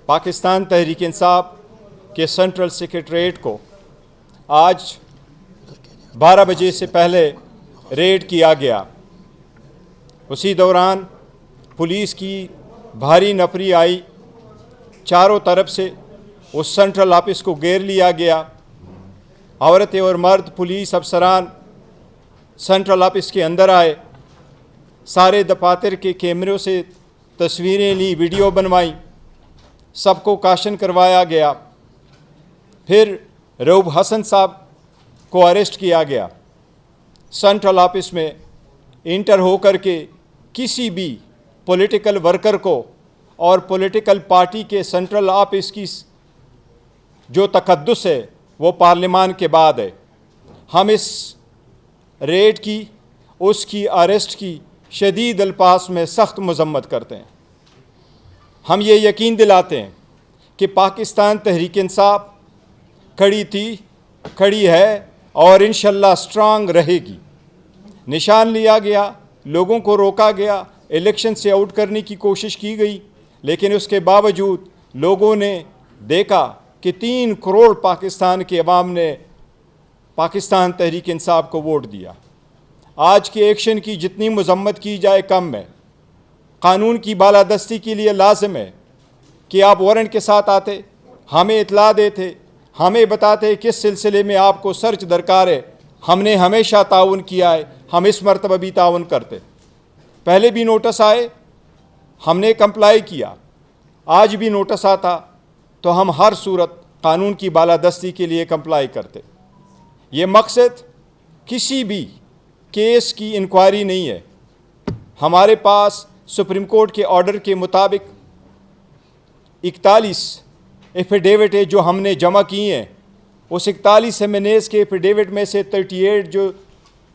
पाकिस्तान तहरीक इंसाफ के central secretariat को आज 12 बजे से पहले रेड किया गया। उसी दौरान पुलिस की भारी नफरी आई, चारों तरफ से उस सेंट्रल ऑफिस को घेर लिया गया। औरतें और मर्द पुलिस अफसरान सेंट्रल ऑफिस के अंदर आए, सारे दफातर के कैमरों से तस्वीरें ली, वीडियो बनवाई, सबको काशन करवाया गया। फिर रऊफ हसन साहब को अरेस्ट किया गया। सेंट्रल ऑफिस में इंटर होकर के किसी भी पॉलिटिकल वर्कर को और पॉलिटिकल पार्टी के सेंट्रल ऑफिस की जो तकद्दुस है वो पार्लियामान के बाद है। हम इस रेड की, उसकी अरेस्ट की शदीद अल्फाज में सख्त मजम्मत करते हैं। हम ये यकीन दिलाते हैं कि पाकिस्तान तहरीक इंसाफ खड़ी थी, खड़ी है और इंशाल्लाह स्ट्रांग रहेगी। निशान लिया गया, लोगों को रोका गया, इलेक्शन से आउट करने की कोशिश की गई, लेकिन उसके बावजूद लोगों ने देखा कि 3 करोड़ पाकिस्तान के अवाम ने पाकिस्तान तहरीक इंसाफ को वोट दिया। आज के एक्शन की जितनी मजम्मत की जाए कम है। कानून की बालादस्ती के लिए लाजिम है कि आप वारंट के साथ आते, हमें इतला देते, हमें बताते किस सिलसिले में आपको सर्च दरकार है। हमने हमेशा ताउन किया है, हम इस मरतबा भी ताउन करते। पहले भी नोटिस आए, हमने कंप्लाई किया, आज भी नोटिस आता तो हम हर सूरत कानून की बालादस्ती के लिए कंप्लाई करते। ये मकसद किसी भी केस की इंक्वायरी नहीं है। हमारे पास सुप्रीम कोर्ट के ऑर्डर के मुताबिक 41 एफिडेविट है जो हमने जमा किए हैं। उस 41 एमएनएस के एफिडेविट में से 38 जो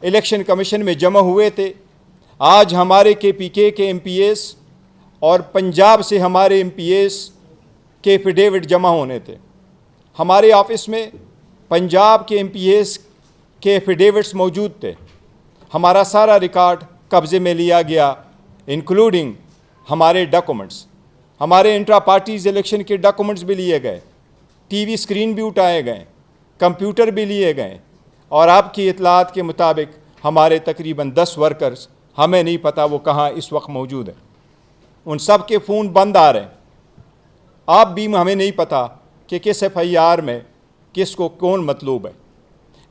इलेक्शन कमीशन में जमा हुए थे। आज हमारे KPK के MPs और पंजाब से हमारे MPs के एफिडेविट जमा होने थे। हमारे ऑफिस में पंजाब के MPs के एफिडेविट्स मौजूद थे। हमारा सारा रिकॉर्ड कब्ज़े में लिया गया, इंक्लूडिंग हमारे डॉक्यूमेंट्स। हमारे इंट्रा पार्टीज इलेक्शन के डॉक्यूमेंट्स भी लिए गए, TV स्क्रीन भी उठाए गए, कंप्यूटर भी लिए गए। और आपकी इतलात के मुताबिक हमारे तकरीबन 10 वर्कर्स, हमें नहीं पता वो कहाँ इस वक्त मौजूद हैं, उन सब के फ़ोन बंद आ रहे हैं। आप भी हमें नहीं पता कि किस FIR में किसको कौन मतलूब है।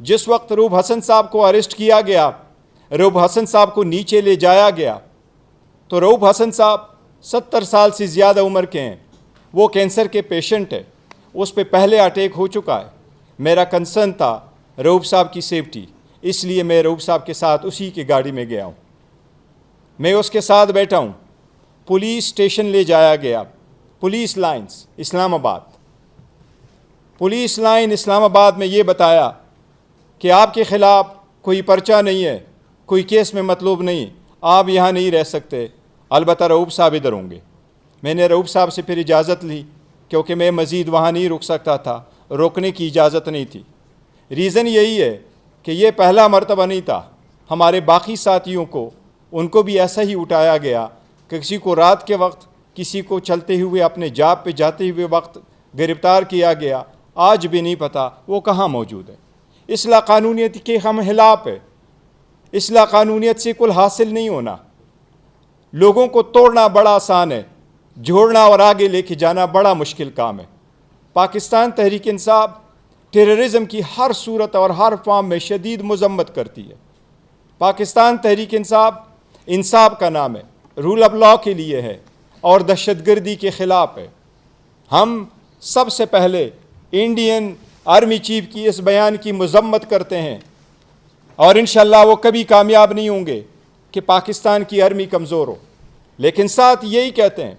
जिस वक्त रऊफ हसन साहब को अरेस्ट किया गया, रऊफ हसन साहब को नीचे ले जाया गया, तो रऊफ हसन साहब 70 साल से ज़्यादा उम्र के हैं, वो कैंसर के पेशेंट है, उस पर पहले अटैक हो चुका है। मेरा कंसर्न था रऊफ साहब की सेफ्टी, इसलिए मैं रऊफ साहब के साथ उसी की गाड़ी में गया हूँ, मैं उसके साथ बैठा हूँ। पुलिस स्टेशन ले जाया गया, police lines Islamabad. Police line Islamabad में ये बताया कि आपके ख़िलाफ़ कोई पर्चा नहीं है, कोई केस में मतलूब नहीं, आप यहाँ नहीं रह सकते, अलबत्ता रऊफ साहब इधर होंगे। मैंने रऊफ साहब से फिर इजाज़त ली, क्योंकि मैं मज़ीद वहाँ नहीं रुक सकता था, रोकने की इजाज़त नहीं थी। रीज़न यही है कि ये पहला मरतबा नहीं था। हमारे बाकी साथियों को, उनको भी ऐसा ही उठाया गया कि किसी को रात के वक्त, किसी को चलते हुए अपने जॉब पे जाते हुए वक्त गिरफ़्तार किया गया। आज भी नहीं पता वो कहाँ मौजूद है। इस्लाह कानूनियत के हम खिलाफ है। इस्लाह कानूनियत से कुल हासिल नहीं होना। लोगों को तोड़ना बड़ा आसान है, जोड़ना और आगे लेके जाना बड़ा मुश्किल काम है। पाकिस्तान तहरीक इंसाफ टेररिज्म की हर सूरत और हर फॉर्म में शदीद मजम्मत करती है। पाकिस्तान तहरीक इंसाफ इंसाफ का नाम है, रूल ऑफ लॉ के लिए है और दहशतगर्दी के ख़िलाफ़ है। हम सबसे पहले इंडियन आर्मी चीफ की इस बयान की मजम्मत करते हैं और इंशाअल्लाह वो कभी कामयाब नहीं होंगे कि पाकिस्तान की आर्मी कमज़ोर हो। लेकिन साथ यही कहते हैं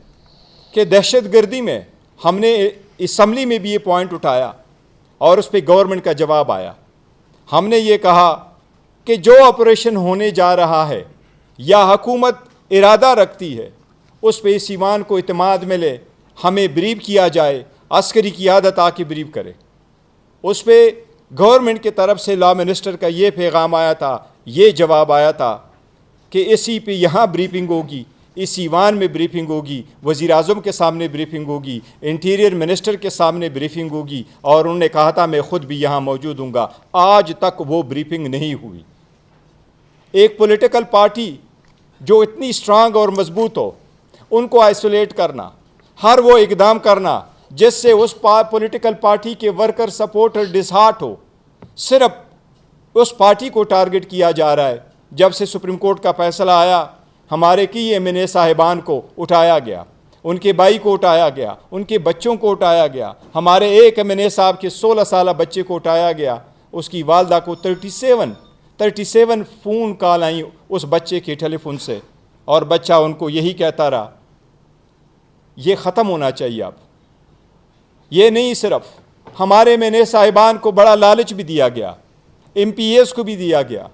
कि दहशतगर्दी में हमने असम्बली में भी ये पॉइंट उठाया और उस पर गवर्नमेंट का जवाब आया। हमने ये कहा कि जो ऑपरेशन होने जा रहा है या हुकूमत इरादा रखती है, उस पर इस ईमान को इत्मीनान मिले, हमें ब्रीफ किया जाए, अस्करी क़ियादत आके ब्रीफ करे। उस पर गवर्नमेंट की तरफ से लॉ मिनिस्टर का ये पैगाम आया था, ये जवाब आया था कि इसी पे यहाँ ब्रीफिंग होगी, इस ईवान में ब्रीफिंग होगी, वज़ीर आज़म के सामने ब्रीफिंग होगी, इंटीरियर मिनिस्टर के सामने ब्रीफिंग होगी, और उन्होंने कहा था मैं ख़ुद भी यहाँ मौजूद हूँगा। आज तक वो ब्रीफिंग नहीं हुई। एक पॉलिटिकल पार्टी जो इतनी स्ट्रांग और मजबूत हो, उनको आइसोलेट करना, हर वो इकदाम करना जिससे उस पॉलिटिकल पार्टी के वर्कर सपोर्टर डिसहार्ट हो, सिर्फ उस पार्टी को टारगेट किया जा रहा है। जब से सुप्रीम कोर्ट का फैसला आया, हमारे की एमएनए साहिबान को उठाया गया, उनके भाई को उठाया गया, उनके बच्चों को उठाया गया। हमारे एक एमएनए साहब के 16 साल बच्चे को उठाया गया, उसकी वालदा को 37 फ़ोन कॉल आई उस बच्चे के टेलीफोन से, और बच्चा उनको यही कहता रहा ये ख़त्म होना चाहिए। अब ये नहीं, सिर्फ हमारे एमएनए साहिबान को बड़ा लालच भी दिया गया, एमपीएस को भी दिया गया।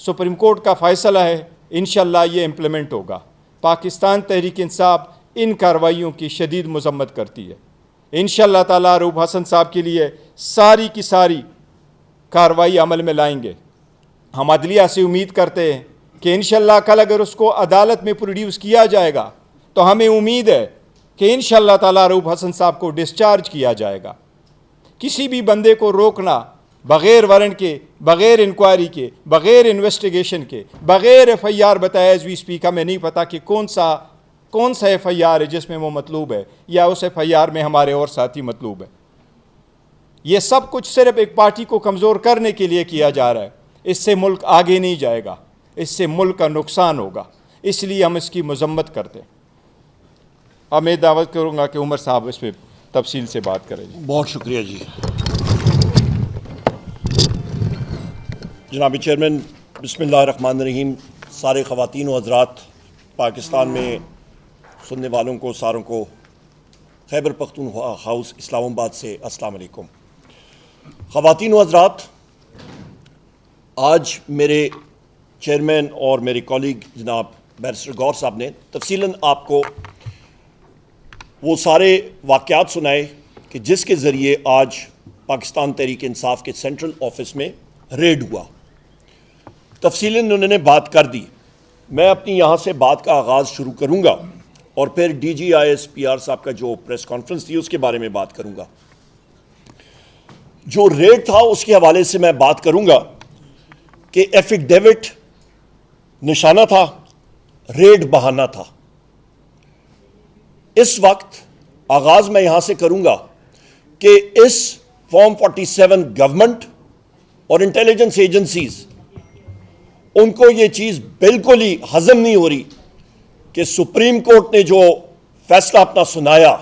सुप्रीम कोर्ट का फ़ैसला है, इंशाअल्लाह ये इम्प्लीमेंट होगा। पाकिस्तान तहरीक इंसाफ इन कार्रवाइयों की शदीद मज़म्मत करती है। इंशाअल्लाह ताला रूफ हसन साहब के लिए सारी की सारी कार्रवाई अमल में लाएंगे। हम अदलिया से उम्मीद करते हैं कि इंशाअल्लाह कल अगर उसको अदालत में प्रोड्यूस किया जाएगा तो हमें उम्मीद है कि इंशाअल्लाह ताला रूफ हसन साहब को डिस्चार्ज किया जाएगा। किसी भी बंदे को रोकना बग़ैर वारंट के, बग़ैर इंक्वायरी के, बग़ैर इन्वेस्टिगेशन के, बग़ैर एफआईआर बताया एज वी स्पीक, हमें नहीं पता कि कौन सा एफआईआर है जिसमें वो मतलूब है, या उस एफआईआर में हमारे और साथी मतलूब है। ये सब कुछ सिर्फ एक पार्टी को कमज़ोर करने के लिए किया जा रहा है। इससे मुल्क आगे नहीं जाएगा, इससे मुल्क का नुकसान होगा, इसलिए हम इसकी मज़म्मत करते हैं। अब मैं दावत करूँगा कि उमर साहब इस पर तफसील से बात करें। बहुत शुक्रिया जी। जनाब चेयरमैन, बिस्मिल्लाहिर्रहमानिर्रहीम। सारे ख़वातीन व हज़रात, पाकिस्तान में सुनने वालों को सारों को खैबर पख्तूनख्वा हाउस इस्लामाबाद से अस्सलाम वालेकुम। ख़वातीन व हज़रात, आज मेरे चेयरमैन और मेरे कॉलीग जनाब बैरिस्टर गौर साहब ने तफसीलन आपको वो सारे वाक़यात सुनाए कि जिसके ज़रिए आज पाकिस्तान तहरीक इंसाफ के सेंट्रल ऑफिस में रेड हुआ। तफसीलन उन्होंने बात कर दी। मैं अपनी यहाँ से बात का आगाज़ शुरू करूँगा और फिर DGIS-PR साहब का जो प्रेस कॉन्फ्रेंस थी उसके बारे में बात करूँगा। जो रेड था उसके हवाले से मैं बात करूँगा कि एफिडेविट निशाना था, रेड बहाना था। इस वक्त आगाज़ मैं यहाँ से करूँगा कि इस फॉर्म 47 गवर्नमेंट और इंटेलिजेंस एजेंसीज़, उनको ये चीज़ बिल्कुल ही हज़म नहीं हो रही कि सुप्रीम कोर्ट ने जो फैसला अपना सुनाया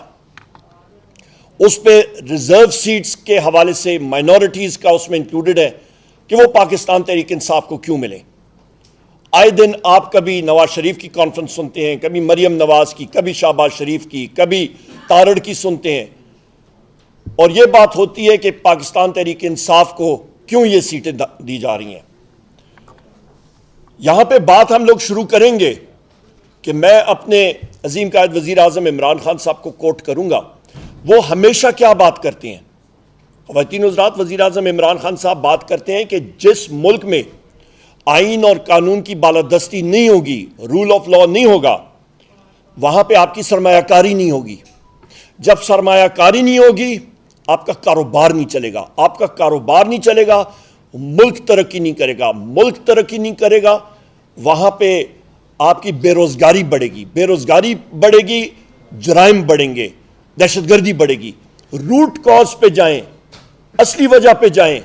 उस पे रिज़र्व सीट्स के हवाले से माइनॉरिटीज़ का उसमें इंक्लूडेड है कि वो पाकिस्तान तहरीक इंसाफ को क्यों मिले। आए दिन आप कभी नवाज शरीफ की कॉन्फ्रेंस सुनते हैं, कभी मरियम नवाज की, कभी शहबाज शरीफ की, कभी तारड़ की सुनते हैं, और ये बात होती है कि पाकिस्तान तहरीक इंसाफ को क्यों ये सीटें दी जा रही हैं। यहां पे बात हम लोग शुरू करेंगे कि मैं अपने अजीम कायद वजीर आजम इमरान खान साहब को कोट करूंगा। वो हमेशा क्या बात करते हैं, ख़वातीन हज़रात, वजीर आजम इमरान खान साहब बात करते हैं कि जिस मुल्क में आइन और कानून की बालादस्ती नहीं होगी, रूल ऑफ लॉ नहीं होगा, वहां पे आपकी सरमायाकारी नहीं होगी। जब सरमायाकारी नहीं होगी, आपका कारोबार नहीं चलेगा। आपका कारोबार नहीं चलेगा, मुल्क तरक्की नहीं करेगा। मुल्क तरक्की नहीं करेगा, वहां पे आपकी बेरोजगारी बढ़ेगी। बेरोजगारी बढ़ेगी, जराइम बढ़ेंगे, दहशतगर्दी बढ़ेगी। रूट कॉज पे जाएं, असली वजह पे जाएं,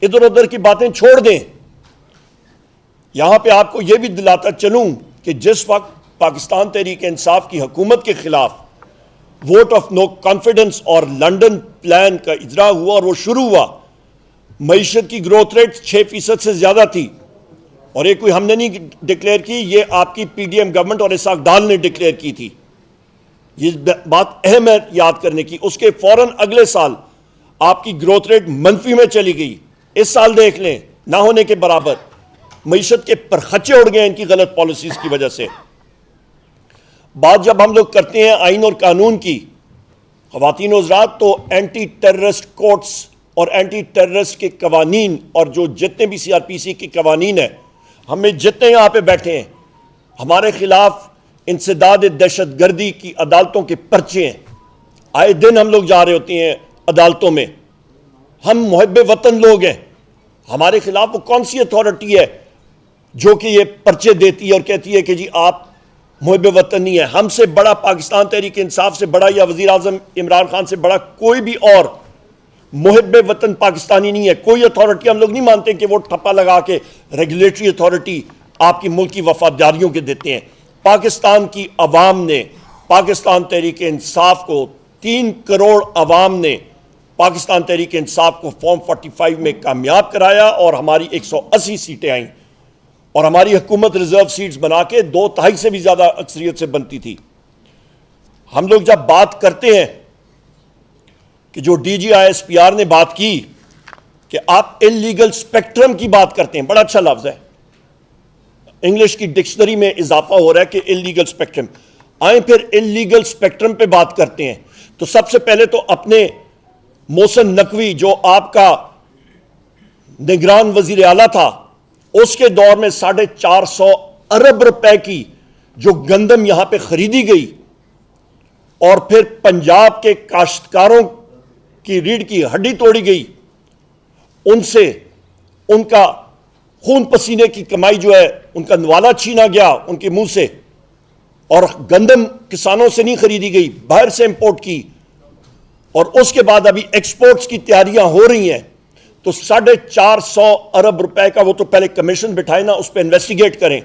इधर उधर की बातें छोड़ दें। यहां पे आपको यह भी दिलाता चलूं कि जिस वक्त पाकिस्तान तहरीक इंसाफ की हुकूमत के खिलाफ वोट ऑफ नो कॉन्फिडेंस और लंदन प्लान का इजरा हुआ और वो शुरू हुआ, मईशत की ग्रोथ रेट 6% से ज्यादा थी, और ये कोई हमने नहीं डिक्लेयर की, ये आपकी PDM गवर्नमेंट और इसाक डाल ने डिक्लेयर की थी। ये बात अहम है याद करने की। उसके फौरन अगले साल आपकी ग्रोथ रेट मनफी में चली गई। इस साल देख लें, ना होने के बराबर। मईशत के परखच्चे उड़ गए इनकी गलत पॉलिसीज की वजह से। बात जब हम लोग करते हैं आइन और कानून की, ख़वातीन व हज़रात, तो एंटी टेररिस्ट कोर्ट्स और एंटी टेररिस्ट के कवानीन और जो जितने भी CRPC के कवानीन है, हमें जितने यहाँ पे बैठे हैं, हमारे खिलाफ इंसदाद दहशत गर्दी की अदालतों के पर्चे हैं। आए दिन हम लोग जा रहे होते हैं अदालतों में। हम मुहब्बे वतन लोग हैं, हमारे खिलाफ वो कौन सी अथॉरिटी है जो कि ये पर्चे देती है और कहती है कि जी आप मुहब्बे वतन नहीं है? हमसे बड़ा पाकिस्तान तहरीक इंसाफ से बड़ा या वज़ीर आज़म इमरान खान से बड़ा कोई भी और मुहब्बे वतन पाकिस्तानी नहीं है। कोई अथॉरिटी हम लोग नहीं मानते कि वो ठप्पा लगा के रेगुलेटरी अथॉरिटी आपकी मुल्क की वफादारियों के देते हैं। पाकिस्तान की अवाम ने, पाकिस्तान तहरीक इंसाफ को 3 करोड़ अवाम ने पाकिस्तान तहरीक इंसाफ को फॉर्म 45 में कामयाब कराया और हमारी 180 सीटें आईं और हमारी हुकूमत रिजर्व सीट्स बना के 2/3 से भी ज़्यादा अक्सरियत से बनती थी। हम लोग जब बात करते हैं कि जो DGISPR ने बात की कि आप इल्लीगल स्पेक्ट्रम की बात करते हैं, बड़ा अच्छा लफ्ज़ है, इंग्लिश की डिक्शनरी में इजाफा हो रहा है कि इल्लीगल स्पेक्ट्रम। आए फिर इल्लीगल स्पेक्ट्रम पे बात करते हैं तो सबसे पहले तो अपने मोहसिन नकवी जो आपका निगरान वजीर आला था, उसके दौर में 450 अरब रुपए की जो गंदम यहां पे खरीदी गई और फिर पंजाब के काश्तकारों की रीढ़ की हड्डी तोड़ी गई, उनसे उनका खून पसीने की कमाई जो है उनका नवाला छीना गया उनके मुंह से, और गंदम किसानों से नहीं खरीदी गई, बाहर से इंपोर्ट की, और उसके बाद अभी एक्सपोर्ट्स की तैयारियां हो रही हैं। तो 450 अरब रुपए का वो तो पहले कमीशन बिठाए ना, उस पर इन्वेस्टिगेट करें।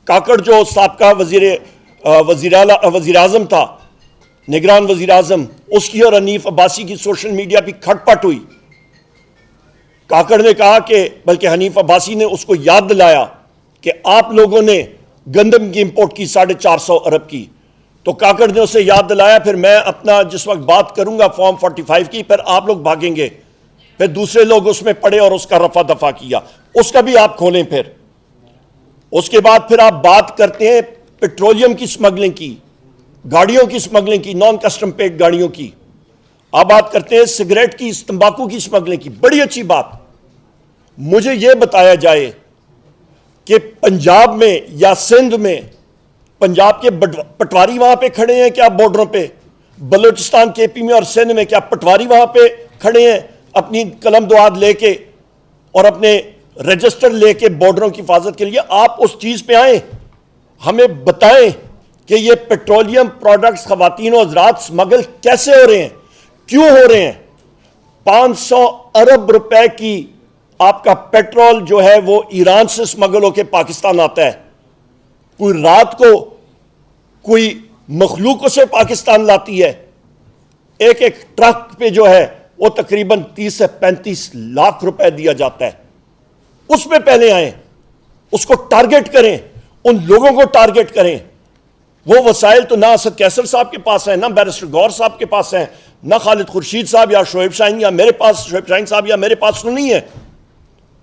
काकड़ जो साबका वजीर आजम था, निगरान वजीर आजम, उसकी और हनीफ अब्बासी की सोशल मीडिया पर खटपट हुई। काकड़ ने कहा कि, बल्कि हनीफ अब्बासी ने उसको याद दिलाया कि आप लोगों ने गंदम की इंपोर्ट की 450 अरब की, तो काकड़ ने उसे याद दिलाया फिर मैं अपना जिस वक्त बात करूंगा फॉर्म 45 की, फिर आप लोग भागेंगे, फिर दूसरे लोग उसमें पड़े और उसका रफा दफा किया, उसका भी आप खोलें। फिर उसके बाद फिर आप बात करते हैं पेट्रोलियम की स्मगलिंग की, गाड़ियों की स्मगलिंग की, नॉन कस्टम पेड गाड़ियों की। आप बात करते हैं सिगरेट की, तंबाकू की स्मगलिंग की। बड़ी अच्छी बात, मुझे यह बताया जाए कि पंजाब में या सिंध में, पंजाब के पटवारी वहां पे खड़े हैं क्या बॉर्डरों पे? बलूचिस्तान KP में और सिंध में क्या पटवारी वहां पे खड़े हैं अपनी कलम दुआद लेके और अपने रजिस्टर लेके बॉर्डरों की हिफाजत के लिए? आप उस चीज पे आए, हमें बताएं कि ये पेट्रोलियम प्रोडक्ट्स खवातीन और हज़रात स्मगल कैसे हो रहे हैं, क्यों हो रहे हैं? 500 अरब रुपए की आपका पेट्रोल जो है वो ईरान से स्मगल होकर पाकिस्तान आता है। कोई रात को कोई मखलूक से पाकिस्तान लाती है। एक एक ट्रक पे जो है वो तकरीबन 30 से 35 लाख रुपए दिया जाता है। उसमें पहले आए, उसको टारगेट करें, उन लोगों को टारगेट करें। वो वसाइल तो ना असद कैसर साहब के पास है, ना बैरिस्टर गौर साहब के पास है, ना खालिद खुर्शीद साहब या शोएब शाहीन या मेरे पास, शोएब शाहीन साहब या मेरे पास तो नहीं है।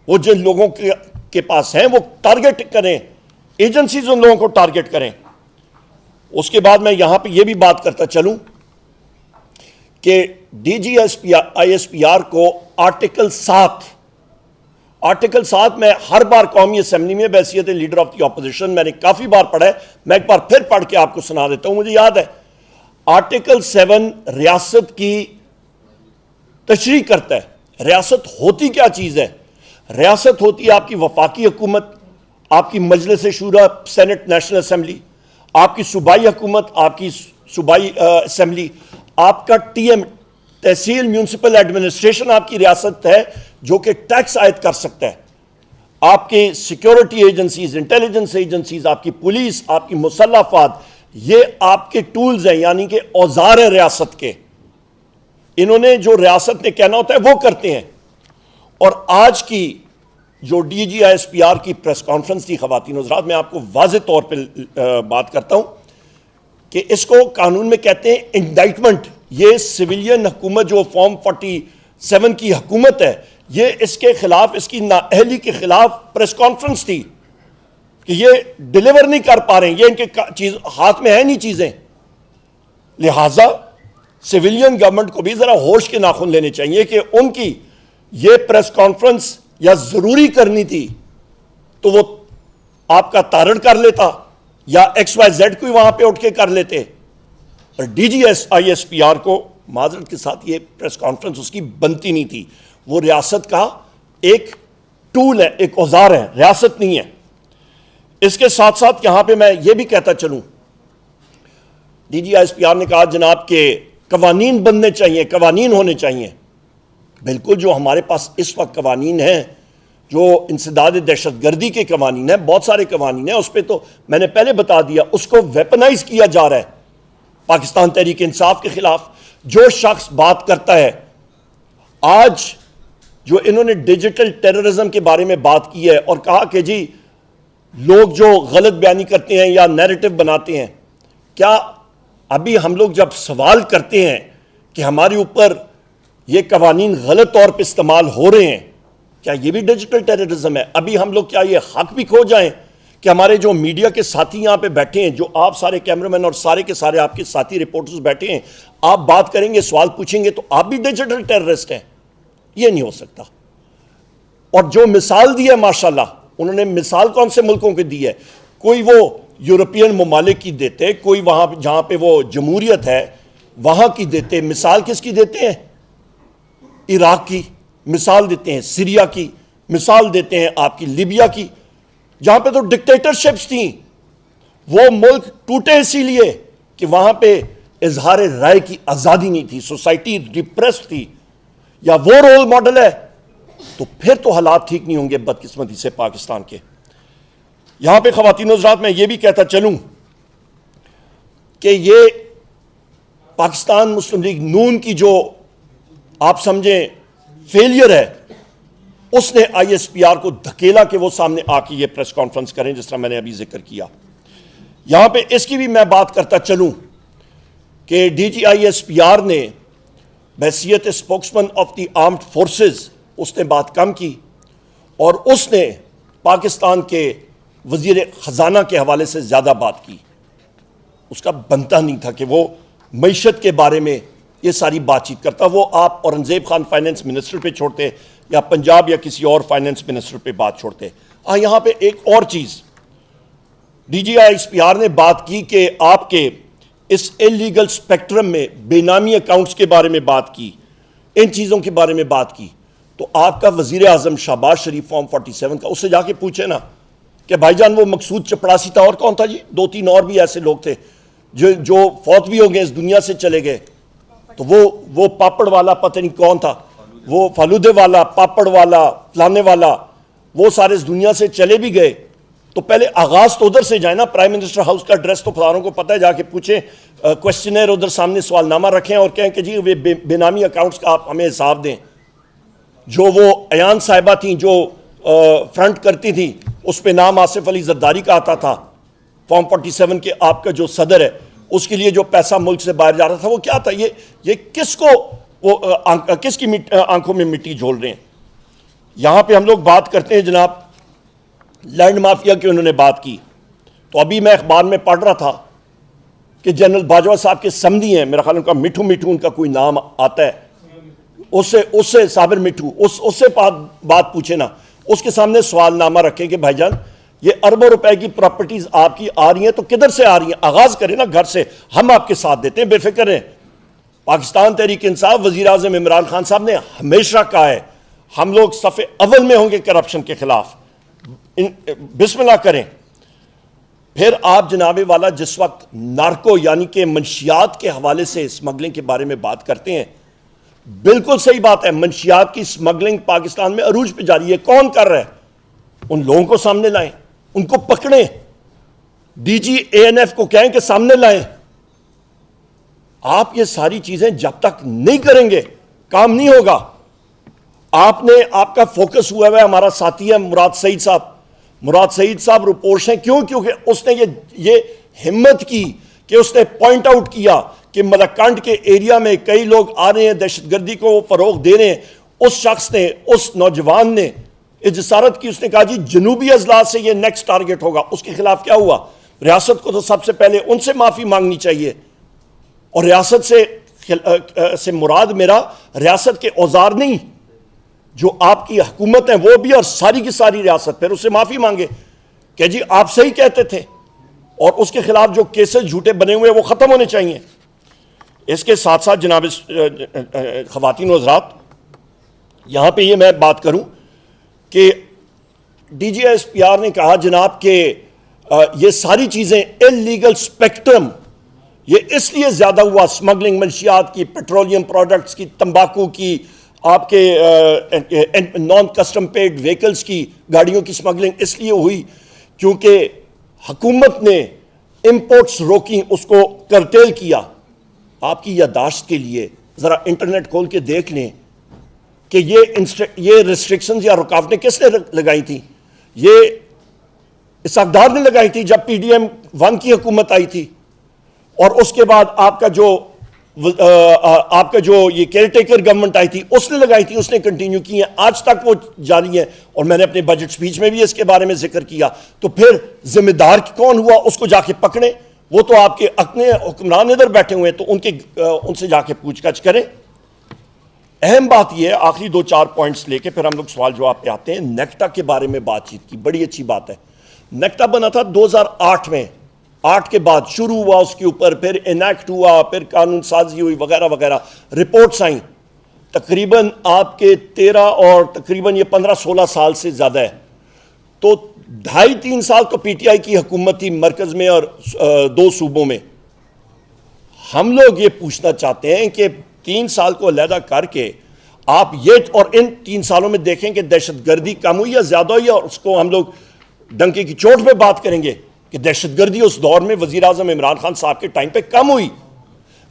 वो जिन लोगों के पास हैं वो टारगेट करें, एजेंसीज उन लोगों को टारगेट करें। उसके बाद मैं यहां पे ये भी बात करता चलूं कि DGISPR को आर्टिकल 7 में हर बार कौमी असेंबली में बैसियत लीडर ऑफ द ऑपोजिशन मैंने काफी बार पढ़ा है, मैं एक बार फिर पढ़ के आपको सुना देता हूं। मुझे याद है आर्टिकल 7 रियासत की तशरीह करता है। रियासत होती क्या चीज है? रियासत होती है आपकी वफाकी हुकूमत, आपकी मजलिस शूरा सेनेट नेशनल असेंबली, आपकी सूबाई हुकूमत, आपकी सूबाई असेंबली, आपका TM तहसील म्यूनसिपल एडमिनिस्ट्रेशन आपकी रियासत है जो कि टैक्स आयद कर सकता है। आपके सिक्योरिटी एजेंसीज, इंटेलिजेंस एजेंसीज, आपकी पुलिस, आपकी मुसल्लह अफवाद, ये आपके टूल्स हैं, यानी कि औजार हैं रियासत के। इन्होंने जो रियासत ने कहना होता है वो करते हैं। और आज की जो DGISPR की प्रेस कॉन्फ्रेंस थी खवातीन हज़रात, मैं आपको वाज़े तौर पर बात करता हूं कि इसको कानून में कहते हैं इंडाइटमेंट। ये सिविलियन हुकूमत जो फॉर्म 47 की हुकूमत है, ये इसके खिलाफ, इसकी नाअहली के खिलाफ प्रेस कॉन्फ्रेंस थी कि ये डिलीवर नहीं कर पा रहे हैं, ये इनके चीज हाथ में है नहीं चीजें। लिहाजा सिविलियन गवर्नमेंट को भी जरा होश के नाखून लेने चाहिए कि उनकी ये प्रेस कॉन्फ्रेंस या जरूरी करनी थी तो वो आपका तारण कर लेता, या XYZ को ही वहां पे उठ के कर लेते। और DGISPR को माजरत के साथ ये प्रेस कॉन्फ्रेंस उसकी बनती नहीं थी। वो रियासत का एक टूल है, एक औजार है, रियासत नहीं है। इसके साथ साथ यहां पे मैं ये भी कहता चलूं, DGISPR ने कहा जनाब के कवानीन बनने चाहिए, कवानीन होने चाहिए। बिल्कुल, जो हमारे पास इस वक्त कवानीन हैं, जो इंसदाद दहशतगर्दी के कवानीन हैं, बहुत सारे कवानीन हैं, उस पर तो मैंने पहले बता दिया, उसको वेपनाइज किया जा रहा है पाकिस्तान तहरीक इंसाफ के खिलाफ। जो शख्स बात करता है, आज जो इन्होंने डिजिटल टेररिज्म के बारे में बात की है और कहा कि जी लोग जो गलत बयानी करते हैं या नैरेटिव बनाते हैं, क्या अभी हम लोग जब सवाल करते हैं कि हमारे ऊपर ये कवानीन गलत तौर पर इस्तेमाल हो रहे हैं, क्या ये भी डिजिटल टेररिज्म है? अभी हम लोग क्या ये हक भी खो जाएं कि हमारे जो मीडिया के साथी यहाँ पे बैठे हैं, जो आप सारे कैमरामैन और सारे के सारे आपके साथी रिपोर्टर्स बैठे हैं, आप बात करेंगे, सवाल पूछेंगे तो आप भी डिजिटल टेररिस्ट हैं? ये नहीं हो सकता। और जो मिसाल दी है माशाल्लाह, उन्होंने मिसाल कौन से मुल्कों की दी है? कोई वो यूरोपियन ममालिक की देते, कोई वहाँ जहाँ पे वो जमहूरियत है वहाँ की देते। मिसाल किसकी देते हैं? इराक की मिसाल देते हैं, सीरिया की मिसाल देते हैं, आपकी लीबिया की, जहां पे तो डिक्टेटरशिप्स थी। वो मुल्क टूटे इसीलिए कि वहां पे इजहार राय की आजादी नहीं थी, सोसाइटी रिप्रेस थी। या वो रोल मॉडल है तो फिर तो हालात ठीक नहीं होंगे बदकिस्मती से पाकिस्तान के। यहां पे ख़वातीन हज़रात, मैं ये भी कहता चलूं कि ये पाकिस्तान मुस्लिम लीग नून की जो आप समझें फेलियर है, उसने ISPR को धकेला कि वो सामने आके ये प्रेस कॉन्फ्रेंस करें, जिस तरह मैंने अभी जिक्र किया। यहां पे इसकी भी मैं बात करता चलूं कि DGISPR ने बहैसियत spokesman of the armed forces उसने बात कम की और उसने पाकिस्तान के वजीर खजाना के हवाले से ज्यादा बात की। उसका बनता नहीं था कि वो मईशत के बारे में ये सारी बातचीत करता। वो आप औरंगजेब खान फाइनेंस मिनिस्टर पे छोड़ते या पंजाब या किसी और फाइनेंस मिनिस्टर पे बात छोड़ते। यहां पे एक और चीज DGISPR ने बात की कि आपके इस इलीगल स्पेक्ट्रम में बेनामी अकाउंट्स के बारे में बात की, इन चीजों के बारे में बात की। तो आपका वजीर आजम शहबाज शरीफ फॉर्म 47 का, उससे जाके पूछे ना कि भाईजान वो मकसूद चपड़ासी था और कौन था जी, 2-3 और भी ऐसे लोग थे जो फौत भी हो गए, इस दुनिया से चले गए। तो वो पापड़ वाला पता नहीं कौन था, वो फालूदे वाला, पापड़ वाला, फलाने वाला, वो सारे इस दुनिया से चले भी गए। तो पहले आगाज तो उधर से जाए ना। प्राइम मिनिस्टर हाउस का एड्रेस तो फलानों को पता है, जाके पूछें, क्वेश्चनर उधर सामने सवालनामा रखें और कहें कि जी वे बेनामी अकाउंट्स का आप हमें हिसाब दें। जो वो अयान साहिबा थी जो फ्रंट करती थी, उस पर नाम आसिफ अली जरदारी का आता था। फॉर्म 47 के आपका जो सदर है, उसके लिए जो पैसा मुल्क से बाहर जा रहा था, वो क्या था? ये किसको वो किसकी आंखों में मिट्टी झोल रहे हैं? यहां पे हम लोग बात करते हैं जनाब लैंड माफिया की, उन्होंने बात की। तो अभी मैं अखबार में पढ़ रहा था कि जनरल बाजवा साहब के समधी हैं, मेरा ख्याल उनका मिठू उनका कोई नाम आता है, उससे साबिर मिठू, उससे बात पूछे ना, उसके सामने सवालनामा रखें कि भाईजान ये अरबों रुपए की प्रॉपर्टीज आपकी आ रही हैं, तो किधर से आ रही हैं? आगाज करें ना घर से, हम आपके साथ देते हैं, बेफिक्र हैं। पाकिस्तान तहरीक इंसाफ, वजीर आजम इमरान खान साहब ने हमेशा कहा है हम लोग सफ़े अव्वल में होंगे करप्शन के खिलाफ, बिस्मिल्लाह करें। फिर आप जनाबे वाला जिस वक्त नार्को यानी कि मंशियात के हवाले से स्मगलिंग के बारे में बात करते हैं, बिल्कुल सही बात है, मंशियात की स्मगलिंग पाकिस्तान में अरूज पे जारी है। कौन कर रहा है? उन लोगों को सामने लाएं, उनको पकड़ें, DG ANF को कहें कि सामने लाएं। आप ये सारी चीजें जब तक नहीं करेंगे काम नहीं होगा। आपका फोकस हुआ है, हमारा साथी है मुराद सईद साहब रिपोर्ट्स हैं, क्योंकि उसने ये हिम्मत की कि उसने पॉइंट आउट किया कि मलकंड के एरिया में कई लोग आ रहे हैं, दहशतगर्दी को फरोग दे रहे हैं। उस शख्स ने, उस नौजवान ने इजसारत की, उसने कहा जी जनूबी अजला से ये नेक्स्ट टारगेट होगा। उसके खिलाफ क्या हुआ? रियासत को तो सबसे पहले उनसे माफी मांगनी चाहिए। और रियासत से मुराद मेरा रियासत के औजार नहीं, जो आपकी हुकूमत है वो भी, और सारी की सारी रियासत। फिर उससे माफी मांगे कि जी आप सही कहते थे और उसके खिलाफ जो केसेस झूठे बने हुए हैं वो ख़त्म होने चाहिए। इसके साथ साथ जनाब ख़वातीन व हज़रात, यहाँ पे ये मैं बात करूँ कि DGSPR ने कहा जनाब कि ये सारी चीज़ें इल्लीगल स्पेक्ट्रम ये इसलिए ज़्यादा हुआ, स्मगलिंग मंशियात की, पेट्रोलियम प्रोडक्ट्स की, तंबाकू की, आपके नॉन कस्टम पेड व्हीकल्स की, गाड़ियों की स्मगलिंग इसलिए हुई क्योंकि हुकूमत ने इंपोर्ट्स रोकी, उसको करटेल किया। आपकी यादाश्त के लिए ज़रा इंटरनेट खोल के देख लें कि ये रिस्ट्रिक्शंस या रुकावटें किसने लगाई थी? ये इसाकदार ने लगाई थी जब PDM 1 की हुकूमत आई थी, और उसके बाद आपका जो ये केयरटेकर गवर्नमेंट आई थी उसने लगाई थी, उसने कंटिन्यू की है, आज तक वो जारी है। और मैंने अपने बजट स्पीच में भी इसके बारे में जिक्र किया। तो फिर जिम्मेदार कौन हुआ? उसको जाके पकड़े, वो तो आपके अपने हुक्मरान इधर बैठे हुए हैं, तो उनसे जाके पूछताछ करें। अहम बात यह है, आखिरी 2-4 पॉइंट्स लेके फिर हम लोग सवाल जवाब पे आते हैं। नेक्टा के बारे में बातचीत की, बड़ी अच्छी बात है। नेक्टा बना था 2008 में, 8 के बाद शुरू हुआ उसके ऊपर, फिर इनैक्ट हुआ, फिर कानून साजी हुई वगैरह वगैरह, रिपोर्ट्स आई। तकरीबन आपके 13 और तकरीबन ये 15-16 साल से ज़्यादा है। तो 2.5-3 साल तो PTI की हुकूमत थी मरकज़ में और 2 सूबों में। हम लोग ये पूछना चाहते हैं कि 3 साल को अलहदा करके आप ये, और इन 3 सालों में देखें कि दहशतगर्दी कम हुई या ज़्यादा हुई, और उसको हम लोग डंके की चोट पे बात करेंगे कि दहशतगर्दी उस दौर में वज़ीर आज़म इमरान खान साहब के टाइम पे कम हुई,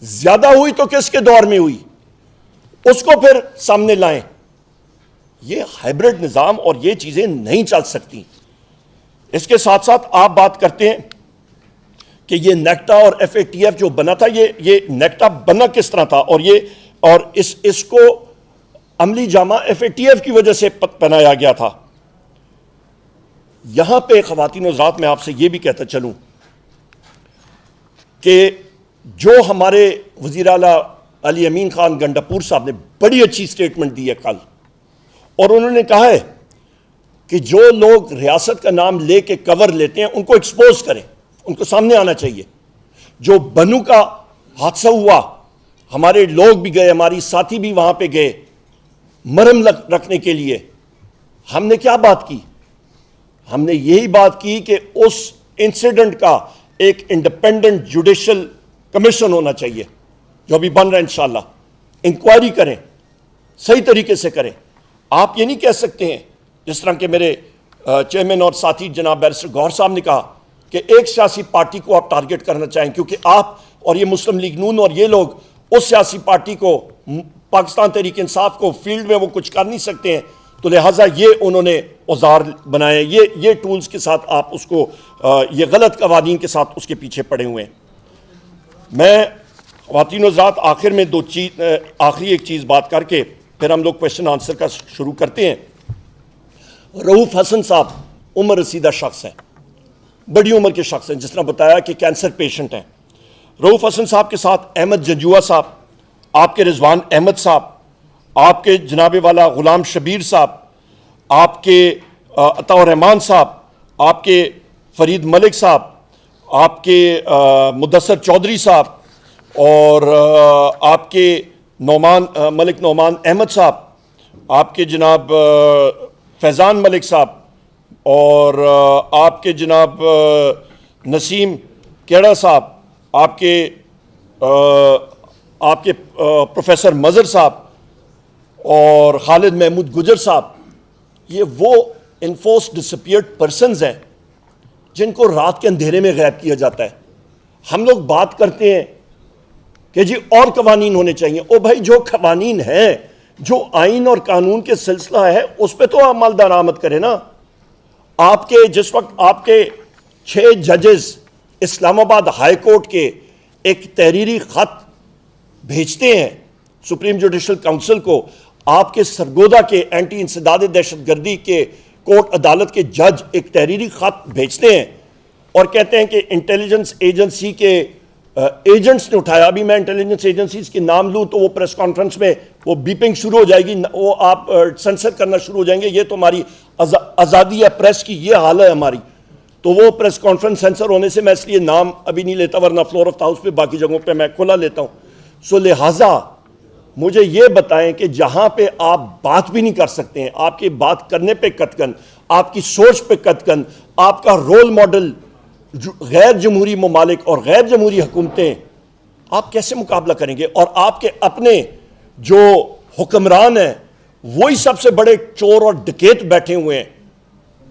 ज़्यादा हुई तो किसके दौर में हुई, उसको फिर सामने लाएं। ये हाइब्रिड निज़ाम और ये चीज़ें नहीं चल सकती। इसके साथ साथ आप बात करते हैं कि ये नेक्टा और FATF जो बना था, ये नेक्टा बना किस तरह था, और इसको अमली जामा FATF की वजह से बनाया गया था। यहां पे ख़वातीन और हज़रात मैं आपसे ये भी कहता चलूं कि जो हमारे वज़ीर आला अली अमीन खान गंडापुर साहब ने बड़ी अच्छी स्टेटमेंट दी है कल, और उन्होंने कहा है कि जो लोग रियासत का नाम लेके कवर लेते हैं उनको एक्सपोज करें, उनको सामने आना चाहिए। जो बनू का हादसा हुआ, हमारे लोग भी गए, हमारी साथी भी वहां पे गए मरहम रखने के लिए। हमने क्या बात की? हमने यही बात की कि उस इंसिडेंट का एक इंडिपेंडेंट जुडिशल कमीशन होना चाहिए, जो अभी बन रहा है। इंशाअल्लाह इंक्वायरी करें, सही तरीके से करें। आप ये नहीं कह सकते हैं जिस तरह के मेरे चेयरमैन और साथी जनाब बैरिस्टर गौहर साहब ने कहा कि एक सियासी पार्टी को आप टारगेट करना चाहें, क्योंकि आप और ये मुस्लिम लीग नून और ये लोग उस सियासी पार्टी को, पाकिस्तान तहरीक इंसाफ को, फील्ड में वो कुछ कर नहीं सकते हैं, तो लिहाजा ये उन्होंने औजार बनाए, ये टूल्स के साथ आप उसको, ये गलत कवानीन के साथ उसके पीछे पड़े हुए हैं। मैं ख़वातीन और हज़रात आखिर में आखिरी एक चीज़ बात करके फिर हम लोग क्वेश्चन आंसर का शुरू करते हैं। रऊफ़ हसन साहब उम्र रसीदा शख्स हैं, बड़ी उम्र के शख्स हैं, जिस तरह बताया कि कैंसर पेशेंट हैं। रऊफ़ हसन साहब के साथ अहमद जंजुआ साहब, आपके रिजवान अहमद साहब, आपके जनाब वाला ग़ुलाम शबीर साहब, आपके अताउर रहमान साहब, आपके फरीद मलिक साहब, आपके मुदस्सर चौधरी साहब, और आपके मलिक नौमान अहमद साहब, आपके जनाब फैज़ान मलिक साहब, और आपके जनाब नसीम केड़ा साहब, आपके प्रोफेसर मज़र साहब, और खालिद महमूद गुजर साहब। ये वो इन्फोर्स डिसअपीयर्ड पर्सनस हैं जिनको रात के अंधेरे में गायब किया जाता है। हम लोग बात करते हैं कि जी और कवानीन होने चाहिए। ओ भाई, जो कवानीन हैं, जो आइन और कानून के सिलसिला है, उस पर तो अमल दरामद करें ना। आपके जिस वक्त आपके 6 जजेस इस्लामाबाद हाई कोर्ट के एक तहरीरी खत भेजते हैं सुप्रीम जुडिशल काउंसिल को, आपके सरगोदा के एंटी इंसदाद दहशतगर्दी के कोर्ट अदालत के जज एक तहरीरी खत भेजते हैं और कहते हैं कि इंटेलिजेंस एजेंसी के एजेंट्स ने उठाया। अभी मैं इंटेलिजेंस एजेंसीज के नाम लूँ तो वो प्रेस कॉन्फ्रेंस में वो बीपिंग शुरू हो जाएगी, वो आप सेंसर करना शुरू हो जाएंगे। ये तो हमारी आज़ादी है प्रेस की, ये हाल है हमारी। तो वो प्रेस कॉन्फ्रेंस सेंसर होने से मैं इसलिए नाम अभी नहीं लेता, वरना फ्लोर ऑफ द हाउस पे बाकी जगहों पे मैं खुला लेता हूं। सो लिहाजा मुझे ये बताएं कि जहां पे आप बात भी नहीं कर सकते हैं, आपकी बात करने पे कतकन, आपकी सोच पे कतकन, आपका रोल मॉडल गैर जमहूरी ममालिक और गैर जमहूरी हुकूमतें, आप कैसे मुकाबला करेंगे? और आपके अपने जो हुक्मरान हैं वही सबसे बड़े चोर और डकैत बैठे हुए हैं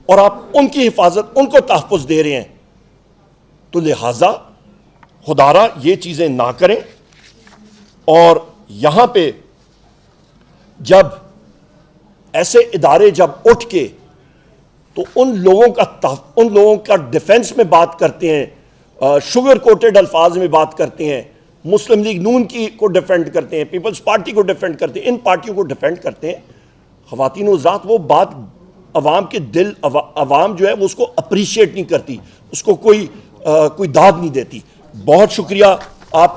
और आप उनकी हिफाजत, उनको तहफ़्फ़ुज़ दे रहे हैं। तो लिहाजा खुदारा ये चीज़ें ना करें। और यहां पे जब ऐसे इदारे जब उठ के तो उन लोगों का डिफेंस में बात करते हैं, शुगर कोटेड अल्फाज में बात करते हैं, मुस्लिम लीग नून की को डिफेंड करते हैं, पीपल्स पार्टी को डिफेंड करते हैं, इन पार्टियों को डिफेंड करते हैं, ख़वातीन व हज़रात वो बात अवाम के दिल, अवाम जो है वो उसको अप्रिशिएट नहीं करती, उसको कोई दाद नहीं देती। बहुत शुक्रिया आप